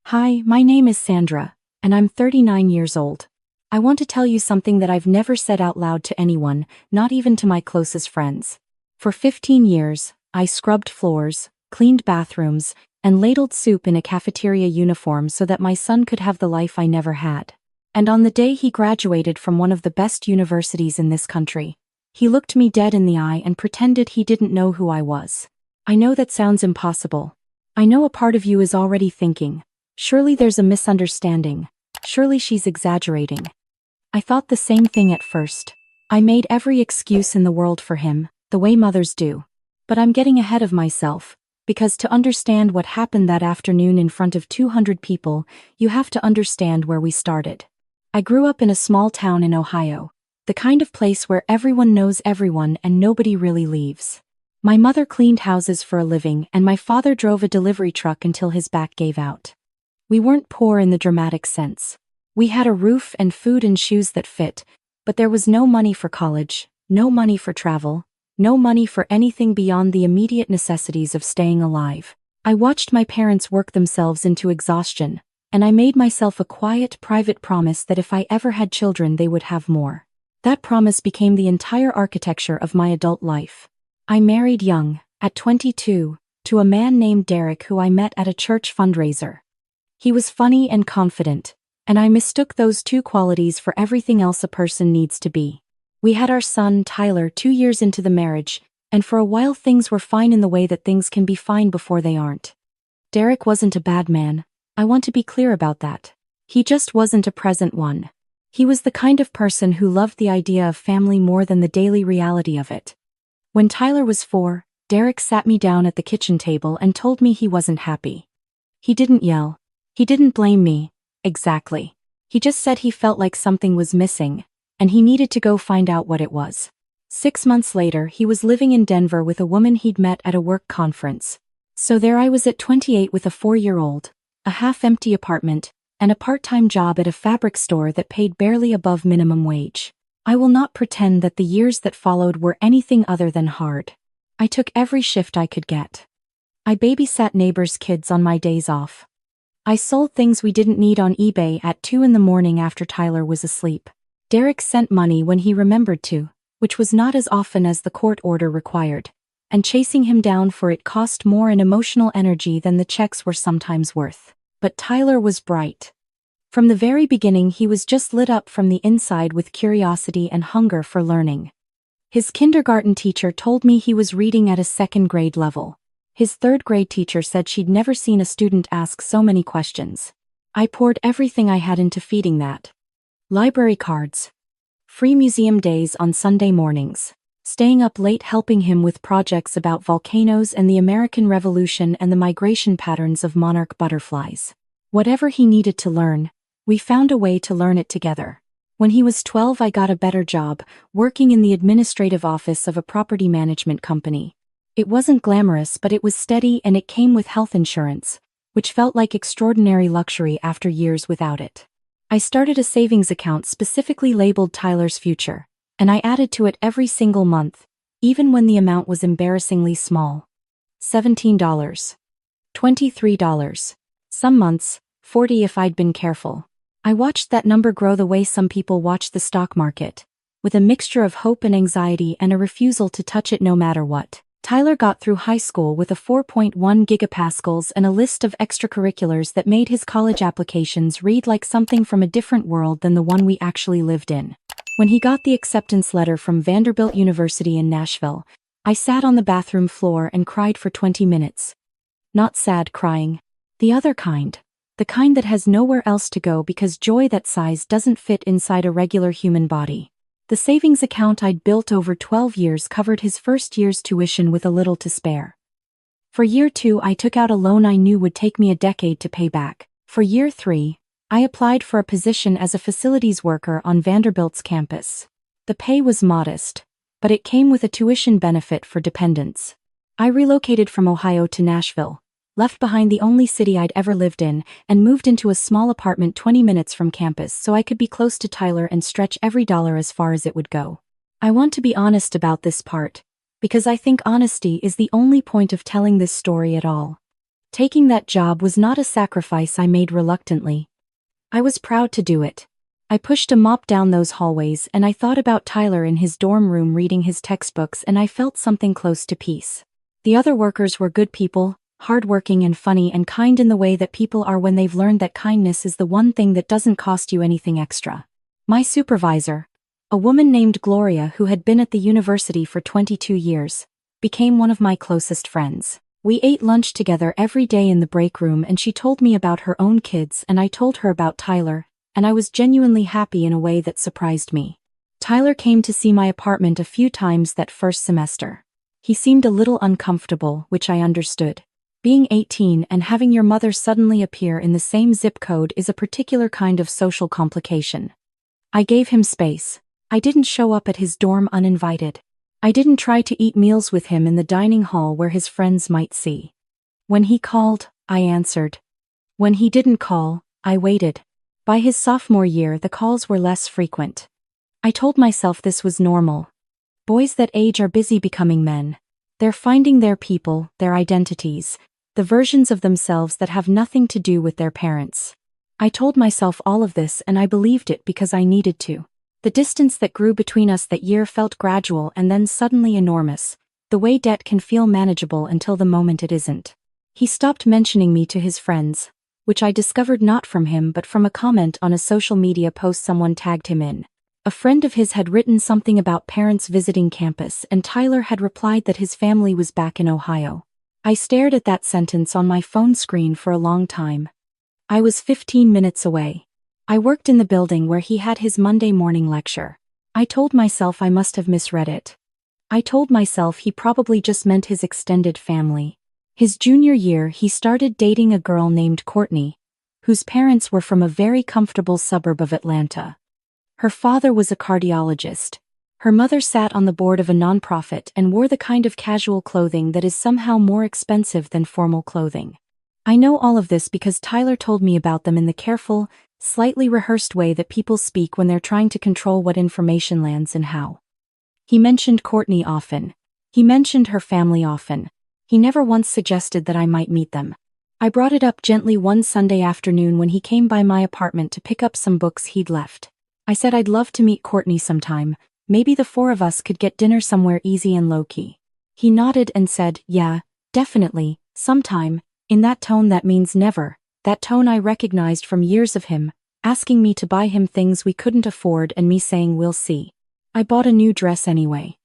Hi, my name is Sandra, and I'm 39 years old. I want to tell you something that I've never said out loud to anyone, not even to my closest friends. For 15 years, I scrubbed floors, cleaned bathrooms, and ladled soup in a cafeteria uniform so that my son could have the life I never had. And on the day he graduated from one of the best universities in this country, he looked me dead in the eye and pretended he didn't know who I was. I know that sounds impossible. I know a part of you is already thinking, surely there's a misunderstanding. Surely she's exaggerating. I thought the same thing at first. I made every excuse in the world for him, the way mothers do. But I'm getting ahead of myself, because to understand what happened that afternoon in front of 200 people, you have to understand where we started. I grew up in a small town in Ohio, the kind of place where everyone knows everyone and nobody really leaves. My mother cleaned houses for a living and my father drove a delivery truck until his back gave out. We weren't poor in the dramatic sense. We had a roof and food and shoes that fit, but there was no money for college, no money for travel, no money for anything beyond the immediate necessities of staying alive. I watched my parents work themselves into exhaustion, and I made myself a quiet, private promise that if I ever had children they would have more. That promise became the entire architecture of my adult life. I married young, at 22, to a man named Derek who I met at a church fundraiser. He was funny and confident, and I mistook those two qualities for everything else a person needs to be. We had our son, Tyler, 2 years into the marriage, and for a while things were fine in the way that things can be fine before they aren't. Derek wasn't a bad man. I want to be clear about that. He just wasn't a present one. He was the kind of person who loved the idea of family more than the daily reality of it. When Tyler was 4, Derek sat me down at the kitchen table and told me he wasn't happy. He didn't yell. He didn't blame me, exactly. He just said he felt like something was missing, and he needed to go find out what it was. 6 months later, he was living in Denver with a woman he'd met at a work conference. So there I was at 28 with a 4-year-old, a half-empty apartment, and a part-time job at a fabric store that paid barely above minimum wage. I will not pretend that the years that followed were anything other than hard. I took every shift I could get. I babysat neighbors' kids on my days off. I sold things we didn't need on eBay at 2 in the morning after Tyler was asleep. Derek sent money when he remembered to, which was not as often as the court order required, and chasing him down for it cost more in emotional energy than the checks were sometimes worth. But Tyler was bright. From the very beginning he was just lit up from the inside with curiosity and hunger for learning. His kindergarten teacher told me he was reading at a 2nd grade level. His 3rd grade teacher said she'd never seen a student ask so many questions. I poured everything I had into feeding that. Library cards. Free museum days on Sunday mornings. Staying up late helping him with projects about volcanoes and the American Revolution and the migration patterns of monarch butterflies. Whatever he needed to learn, we found a way to learn it together. When he was 12 I got a better job, working in the administrative office of a property management company. It wasn't glamorous but it was steady and it came with health insurance, which felt like extraordinary luxury after years without it. I started a savings account specifically labeled Tyler's Future, and I added to it every single month, even when the amount was embarrassingly small. $17. $23. Some months, $40 if I'd been careful. I watched that number grow the way some people watch the stock market, with a mixture of hope and anxiety and a refusal to touch it no matter what. Tyler got through high school with a 4.1 gigapascals and a list of extracurriculars that made his college applications read like something from a different world than the one we actually lived in. When he got the acceptance letter from Vanderbilt University in Nashville, I sat on the bathroom floor and cried for 20 minutes. Not sad crying. The other kind. The kind that has nowhere else to go because joy that size doesn't fit inside a regular human body. The savings account I'd built over 12 years covered his first year's tuition with a little to spare. For year 2 I took out a loan I knew would take me a decade to pay back. For year 3, I applied for a position as a facilities worker on Vanderbilt's campus. The pay was modest, but it came with a tuition benefit for dependents. I relocated from Ohio to Nashville, left behind the only city I'd ever lived in, and moved into a small apartment 20 minutes from campus so I could be close to Tyler and stretch every dollar as far as it would go. I want to be honest about this part, because I think honesty is the only point of telling this story at all. Taking that job was not a sacrifice I made reluctantly. I was proud to do it. I pushed a mop down those hallways and I thought about Tyler in his dorm room reading his textbooks, and I felt something close to peace. The other workers were good people, hardworking and funny and kind in the way that people are when they've learned that kindness is the one thing that doesn't cost you anything extra. My supervisor, a woman named Gloria who had been at the university for 22 years, became one of my closest friends. We ate lunch together every day in the break room and she told me about her own kids and I told her about Tyler, and I was genuinely happy in a way that surprised me. Tyler came to see my apartment a few times that first semester. He seemed a little uncomfortable, which I understood. Being 18 and having your mother suddenly appear in the same zip code is a particular kind of social complication. I gave him space. I didn't show up at his dorm uninvited. I didn't try to eat meals with him in the dining hall where his friends might see. When he called, I answered. When he didn't call, I waited. By his sophomore year, the calls were less frequent. I told myself this was normal. Boys that age are busy becoming men. They're finding their people, their identities, the versions of themselves that have nothing to do with their parents. I told myself all of this and I believed it because I needed to. The distance that grew between us that year felt gradual and then suddenly enormous, the way debt can feel manageable until the moment it isn't. He stopped mentioning me to his friends, which I discovered not from him but from a comment on a social media post someone tagged him in. A friend of his had written something about parents visiting campus and Tyler had replied that his family was back in Ohio. I stared at that sentence on my phone screen for a long time. I was 15 minutes away. I worked in the building where he had his Monday morning lecture. I told myself I must have misread it. I told myself he probably just meant his extended family. His junior year, he started dating a girl named Courtney, whose parents were from a very comfortable suburb of Atlanta. Her father was a cardiologist. Her mother sat on the board of a nonprofit and wore the kind of casual clothing that is somehow more expensive than formal clothing. I know all of this because Tyler told me about them in the careful, slightly rehearsed way that people speak when they're trying to control what information lands and how. He mentioned Courtney often. He mentioned her family often. He never once suggested that I might meet them. I brought it up gently one Sunday afternoon when he came by my apartment to pick up some books he'd left. I said I'd love to meet Courtney sometime. Maybe the four of us could get dinner somewhere easy and low-key. He nodded and said, yeah, definitely, sometime, in that tone that means never, that tone I recognized from years of him, asking me to buy him things we couldn't afford and me saying we'll see. I bought a new dress anyway.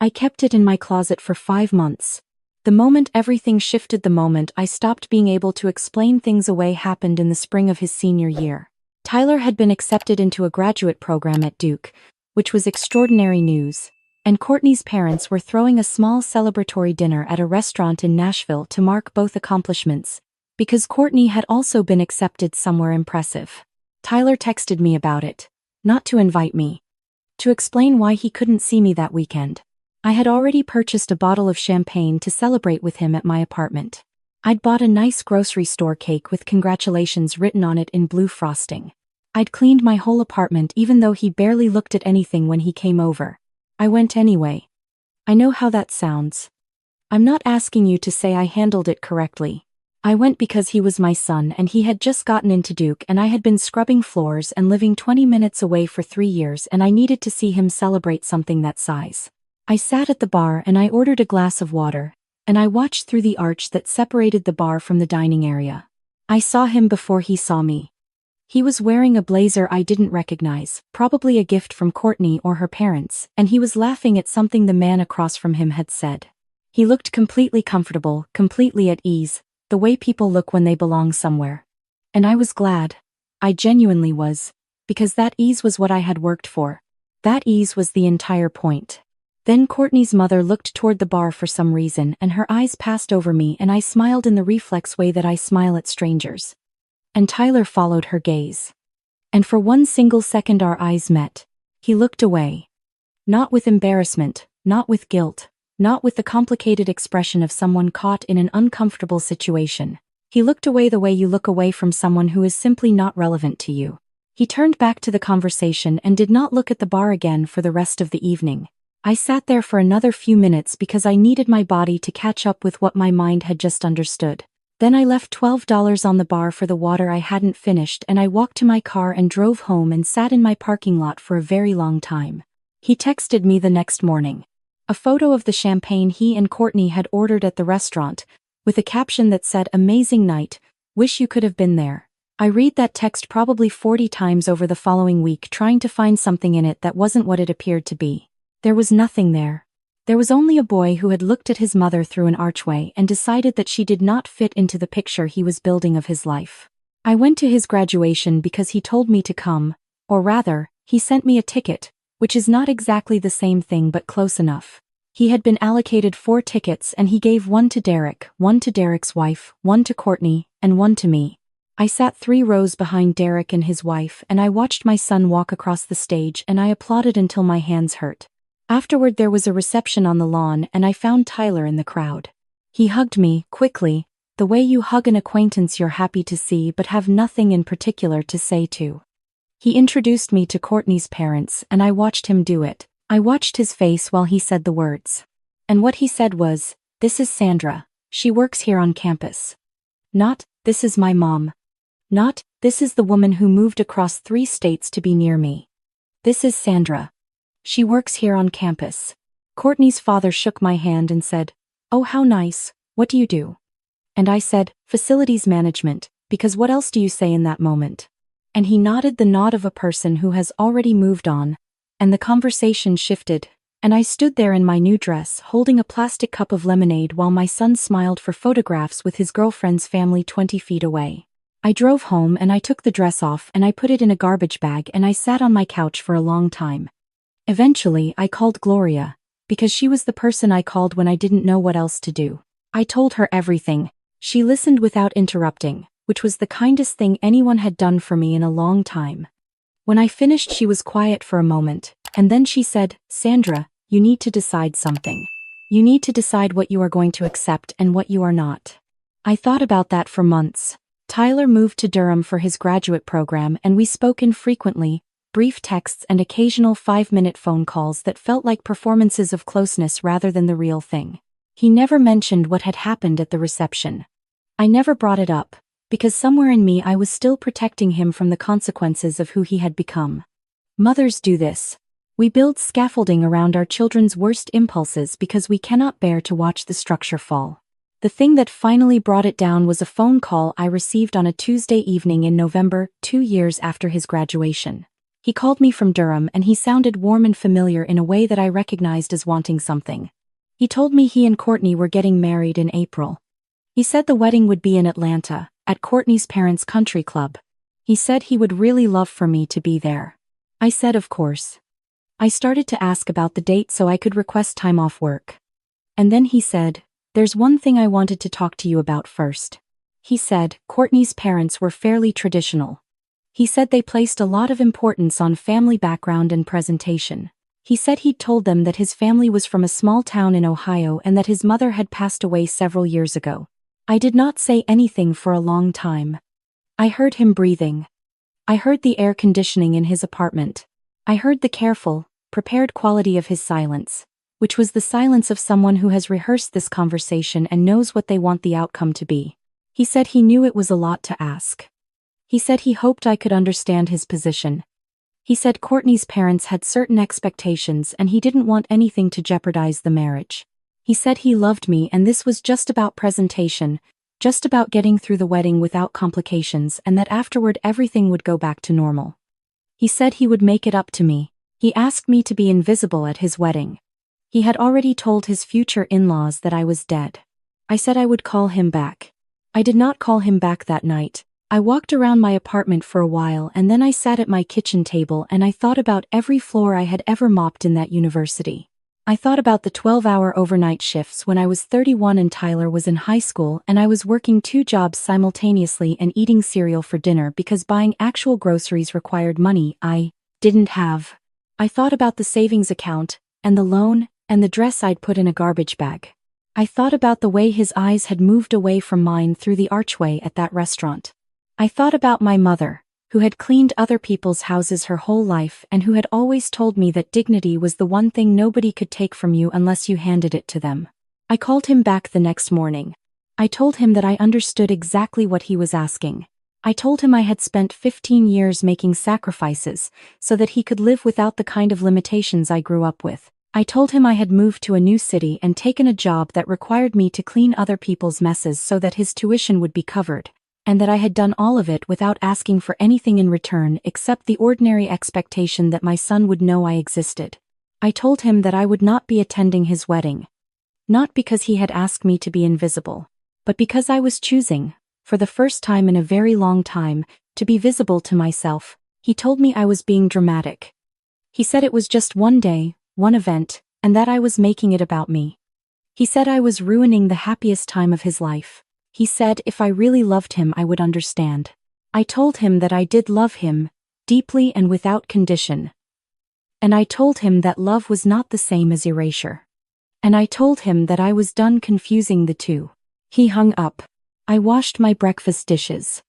I kept it in my closet for 5 months. The moment everything shifted, the moment I stopped being able to explain things away, happened in the spring of his senior year. Tyler had been accepted into a graduate program at Duke, which was extraordinary news, and Courtney's parents were throwing a small celebratory dinner at a restaurant in Nashville to mark both accomplishments, because Courtney had also been accepted somewhere impressive. Tyler texted me about it, not to invite me, to explain why he couldn't see me that weekend. I had already purchased a bottle of champagne to celebrate with him at my apartment. I'd bought a nice grocery store cake with congratulations written on it in blue frosting. I'd cleaned my whole apartment even though he barely looked at anything when he came over. I went anyway. I know how that sounds. I'm not asking you to say I handled it correctly. I went because he was my son and he had just gotten into Duke and I had been scrubbing floors and living 20 minutes away for 3 years and I needed to see him celebrate something that size. I sat at the bar and I ordered a glass of water, and I watched through the arch that separated the bar from the dining area. I saw him before he saw me. He was wearing a blazer I didn't recognize, probably a gift from Courtney or her parents, and he was laughing at something the man across from him had said. He looked completely comfortable, completely at ease, the way people look when they belong somewhere. And I was glad. I genuinely was, because that ease was what I had worked for. That ease was the entire point. Then Courtney's mother looked toward the bar for some reason and her eyes passed over me and I smiled in the reflex way that I smile at strangers. And Tyler followed her gaze. And for one single second our eyes met. He looked away. Not with embarrassment, not with guilt, not with the complicated expression of someone caught in an uncomfortable situation. He looked away the way you look away from someone who is simply not relevant to you. He turned back to the conversation and did not look at the bar again for the rest of the evening. I sat there for another few minutes because I needed my body to catch up with what my mind had just understood. Then I left $12 on the bar for the water I hadn't finished, and I walked to my car and drove home and sat in my parking lot for a very long time. He texted me the next morning. A photo of the champagne he and Courtney had ordered at the restaurant, with a caption that said, "Amazing night, wish you could have been there." I read that text probably 40 times over the following week, trying to find something in it that wasn't what it appeared to be. There was nothing there. There was only a boy who had looked at his mother through an archway and decided that she did not fit into the picture he was building of his life. I went to his graduation because he told me to come, or rather, he sent me a ticket, which is not exactly the same thing but close enough. He had been allocated 4 tickets and he gave one to Derek, one to Derek's wife, one to Courtney, and one to me. I sat 3 rows behind Derek and his wife, and I watched my son walk across the stage, and I applauded until my hands hurt. Afterward there was a reception on the lawn and I found Tyler in the crowd. He hugged me, quickly, the way you hug an acquaintance you're happy to see but have nothing in particular to say to. He introduced me to Courtney's parents and I watched him do it. I watched his face while he said the words. And what he said was, "This is Sandra, she works here on campus." Not, "This is my mom." Not, "This is the woman who moved across 3 states to be near me." "This is Sandra. She works here on campus." Courtney's father shook my hand and said, "Oh, how nice, what do you do?" And I said, "Facilities management," because what else do you say in that moment? And he nodded the nod of a person who has already moved on, and the conversation shifted, and I stood there in my new dress holding a plastic cup of lemonade while my son smiled for photographs with his girlfriend's family 20 feet away. I drove home and I took the dress off and I put it in a garbage bag and I sat on my couch for a long time. Eventually, I called Gloria, because she was the person I called when I didn't know what else to do. I told her everything. She listened without interrupting, which was the kindest thing anyone had done for me in a long time. When I finished, she was quiet for a moment, and then she said, "Sandra, you need to decide something. You need to decide what you are going to accept and what you are not." I thought about that for months. Tyler moved to Durham for his graduate program and we spoke infrequently, brief texts and occasional 5-minute phone calls that felt like performances of closeness rather than the real thing. He never mentioned what had happened at the reception. I never brought it up, because somewhere in me I was still protecting him from the consequences of who he had become. Mothers do this. We build scaffolding around our children's worst impulses because we cannot bear to watch the structure fall. The thing that finally brought it down was a phone call I received on a Tuesday evening in November, 2 years after his graduation. He called me from Durham and he sounded warm and familiar in a way that I recognized as wanting something. He told me he and Courtney were getting married in April. He said the wedding would be in Atlanta, at Courtney's parents' country club. He said he would really love for me to be there. I said of course. I started to ask about the date so I could request time off work. And then he said, "There's one thing I wanted to talk to you about first." He said Courtney's parents were fairly traditional. He said they placed a lot of importance on family background and presentation. He said he'd told them that his family was from a small town in Ohio and that his mother had passed away several years ago. I did not say anything for a long time. I heard him breathing. I heard the air conditioning in his apartment. I heard the careful, prepared quality of his silence, which was the silence of someone who has rehearsed this conversation and knows what they want the outcome to be. He said he knew it was a lot to ask. He said he hoped I could understand his position. He said Courtney's parents had certain expectations and he didn't want anything to jeopardize the marriage. He said he loved me and this was just about presentation, just about getting through the wedding without complications, and that afterward everything would go back to normal. He said he would make it up to me. He asked me to be invisible at his wedding. He had already told his future in-laws that I was dead. I said I would call him back. I did not call him back that night. I walked around my apartment for a while and then I sat at my kitchen table and I thought about every floor I had ever mopped in that university. I thought about the 12-hour overnight shifts when I was 31 and Tyler was in high school and I was working 2 jobs simultaneously and eating cereal for dinner because buying actual groceries required money I didn't have. I thought about the savings account, and the loan, and the dress I'd put in a garbage bag. I thought about the way his eyes had moved away from mine through the archway at that restaurant. I thought about my mother, who had cleaned other people's houses her whole life and who had always told me that dignity was the one thing nobody could take from you unless you handed it to them. I called him back the next morning. I told him that I understood exactly what he was asking. I told him I had spent 15 years making sacrifices so that he could live without the kind of limitations I grew up with. I told him I had moved to a new city and taken a job that required me to clean other people's messes so that his tuition would be covered, and that I had done all of it without asking for anything in return except the ordinary expectation that my son would know I existed. I told him that I would not be attending his wedding. Not because he had asked me to be invisible, but because I was choosing, for the first time in a very long time, to be visible to myself. He told me I was being dramatic. He said it was just one day, one event, and that I was making it about me. He said I was ruining the happiest time of his life. He said if I really loved him I would understand. I told him that I did love him, deeply and without condition. And I told him that love was not the same as erasure. And I told him that I was done confusing the two. He hung up. I washed my breakfast dishes.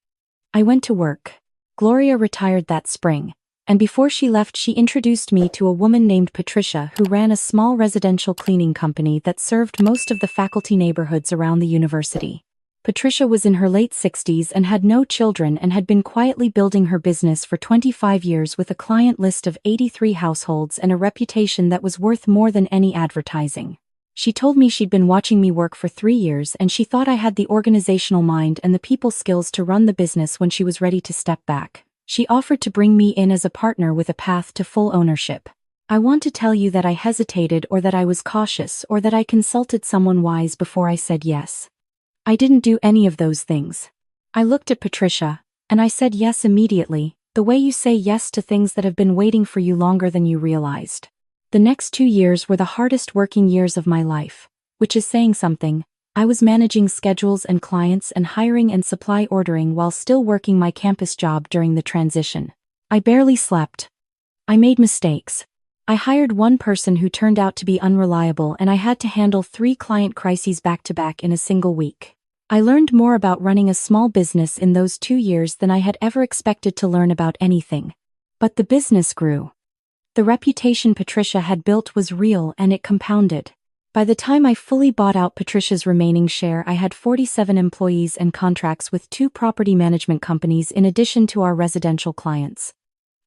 I went to work. Gloria retired that spring, and before she left she introduced me to a woman named Patricia who ran a small residential cleaning company that served most of the faculty neighborhoods around the university. Patricia was in her late 60s and had no children and had been quietly building her business for 25 years with a client list of 83 households and a reputation that was worth more than any advertising. She told me she'd been watching me work for 3 years and she thought I had the organizational mind and the people skills to run the business when she was ready to step back. She offered to bring me in as a partner with a path to full ownership. I want to tell you that I hesitated or that I was cautious or that I consulted someone wise before I said yes. I didn't do any of those things. I looked at Patricia, and I said yes immediately, the way you say yes to things that have been waiting for you longer than you realized. The next 2 years were the hardest working years of my life, which is saying something. I was managing schedules and clients and hiring and supply ordering while still working my campus job during the transition. I barely slept. I made mistakes. I hired one person who turned out to be unreliable and I had to handle 3 client crises back to back in a single week. I learned more about running a small business in those 2 years than I had ever expected to learn about anything. But the business grew. The reputation Patricia had built was real and it compounded. By the time I fully bought out Patricia's remaining share, I had 47 employees and contracts with 2 property management companies in addition to our residential clients.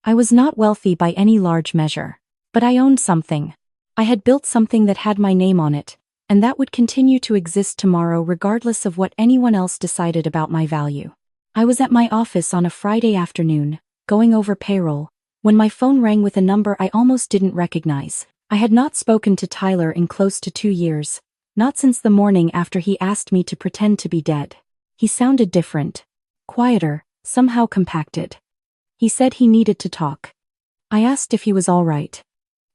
I was not wealthy by any large measure, but I owned something. I had built something that had my name on it, and that would continue to exist tomorrow regardless of what anyone else decided about my value. I was at my office on a Friday afternoon, going over payroll, when my phone rang with a number I almost didn't recognize. I had not spoken to Tyler in close to 2 years, not since the morning after he asked me to pretend to be dead. He sounded different, quieter, somehow compacted. He said he needed to talk. I asked if he was all right.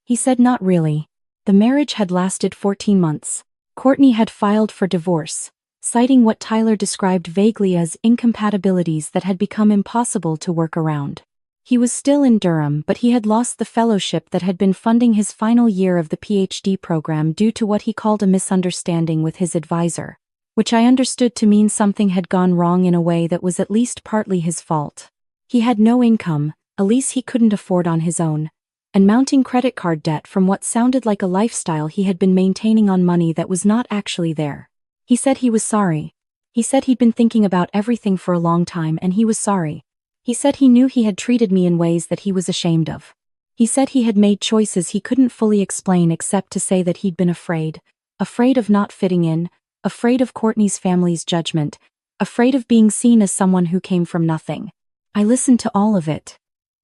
He said not really. The marriage had lasted 14 months. Courtney had filed for divorce, citing what Tyler described vaguely as incompatibilities that had become impossible to work around. He was still in Durham, but he had lost the fellowship that had been funding his final year of the PhD program due to what he called a misunderstanding with his advisor, which I understood to mean something had gone wrong in a way that was at least partly his fault. He had no income, a lease he couldn't afford on his own, and mounting credit card debt from what sounded like a lifestyle he had been maintaining on money that was not actually there. He said he was sorry. He said he'd been thinking about everything for a long time and he was sorry. He said he knew he had treated me in ways that he was ashamed of. He said he had made choices he couldn't fully explain except to say that he'd been afraid of not fitting in, afraid of Courtney's family's judgment, afraid of being seen as someone who came from nothing. I listened to all of it.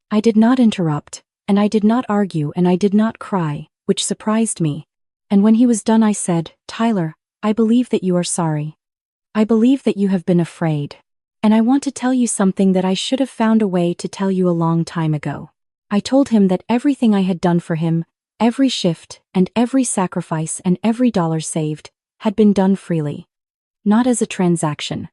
I did not interrupt, and I did not argue, and I did not cry, which surprised me. And when he was done I said, "Tyler, I believe that you are sorry. I believe that you have been afraid. And I want to tell you something that I should have found a way to tell you a long time ago." I told him that everything I had done for him, every shift and every sacrifice and every dollar saved, had been done freely. Not as a transaction.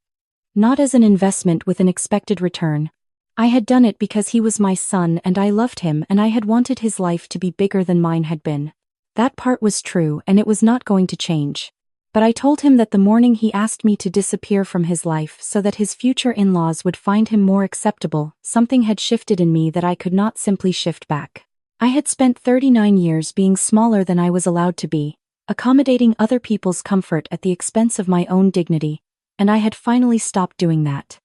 Not as an investment with an expected return. I had done it because he was my son and I loved him and I had wanted his life to be bigger than mine had been. That part was true and it was not going to change. But I told him that the morning he asked me to disappear from his life so that his future in-laws would find him more acceptable, something had shifted in me that I could not simply shift back. I had spent 39 years being smaller than I was allowed to be, accommodating other people's comfort at the expense of my own dignity, and I had finally stopped doing that.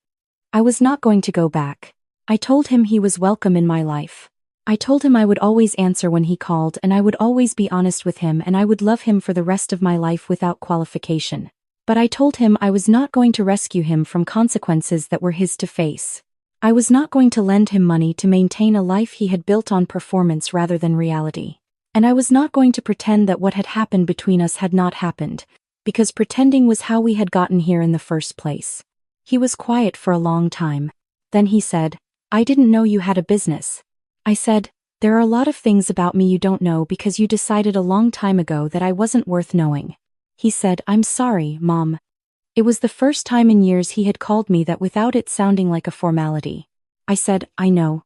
I was not going to go back. I told him he was welcome in my life. I told him I would always answer when he called and I would always be honest with him and I would love him for the rest of my life without qualification. But I told him I was not going to rescue him from consequences that were his to face. I was not going to lend him money to maintain a life he had built on performance rather than reality. And I was not going to pretend that what had happened between us had not happened, because pretending was how we had gotten here in the first place. He was quiet for a long time. Then he said, "I didn't know you had a business." I said, "There are a lot of things about me you don't know because you decided a long time ago that I wasn't worth knowing." He said, "I'm sorry, Mom." It was the first time in years he had called me that without it sounding like a formality. I said, "I know."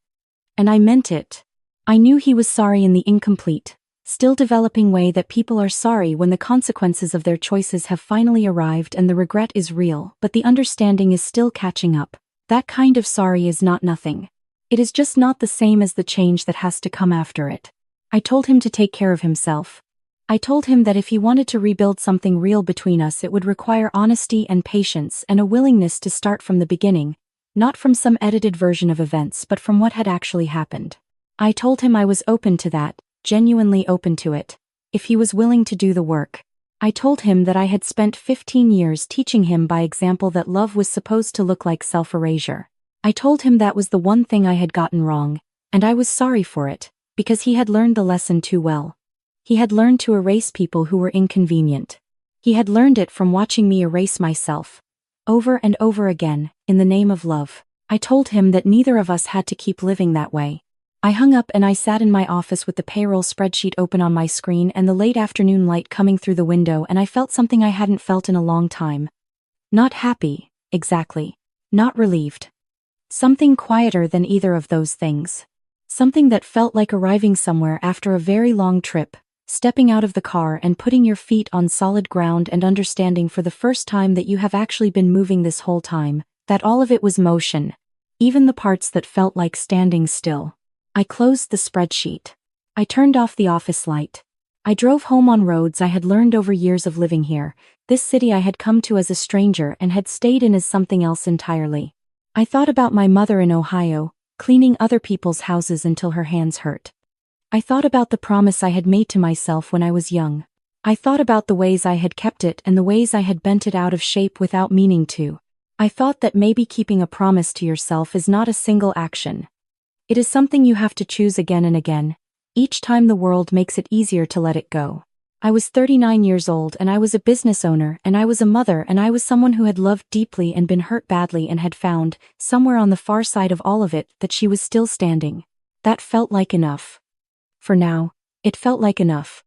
And I meant it. I knew he was sorry in the incomplete, still developing way that people are sorry when the consequences of their choices have finally arrived and the regret is real, but the understanding is still catching up. That kind of sorry is not nothing. It is just not the same as the change that has to come after it. I told him to take care of himself. I told him that if he wanted to rebuild something real between us, it would require honesty and patience and a willingness to start from the beginning, not from some edited version of events but from what had actually happened. I told him I was open to that, genuinely open to it, if he was willing to do the work. I told him that I had spent 15 years teaching him by example that love was supposed to look like self-erasure. I told him that was the one thing I had gotten wrong, and I was sorry for it, because he had learned the lesson too well. He had learned to erase people who were inconvenient. He had learned it from watching me erase myself, over and over again, in the name of love. I told him that neither of us had to keep living that way. I hung up and I sat in my office with the payroll spreadsheet open on my screen and the late afternoon light coming through the window, and I felt something I hadn't felt in a long time. Not happy, exactly. Not relieved. Something quieter than either of those things. Something that felt like arriving somewhere after a very long trip, stepping out of the car and putting your feet on solid ground and understanding for the first time that you have actually been moving this whole time, that all of it was motion, even the parts that felt like standing still. I closed the spreadsheet. I turned off the office light. I drove home on roads I had learned over years of living here, this city I had come to as a stranger and had stayed in as something else entirely. I thought about my mother in Ohio, cleaning other people's houses until her hands hurt. I thought about the promise I had made to myself when I was young. I thought about the ways I had kept it and the ways I had bent it out of shape without meaning to. I thought that maybe keeping a promise to yourself is not a single action. It is something you have to choose again and again, each time the world makes it easier to let it go. I was 39 years old and I was a business owner and I was a mother and I was someone who had loved deeply and been hurt badly and had found, somewhere on the far side of all of it, that she was still standing. That felt like enough. For now, it felt like enough.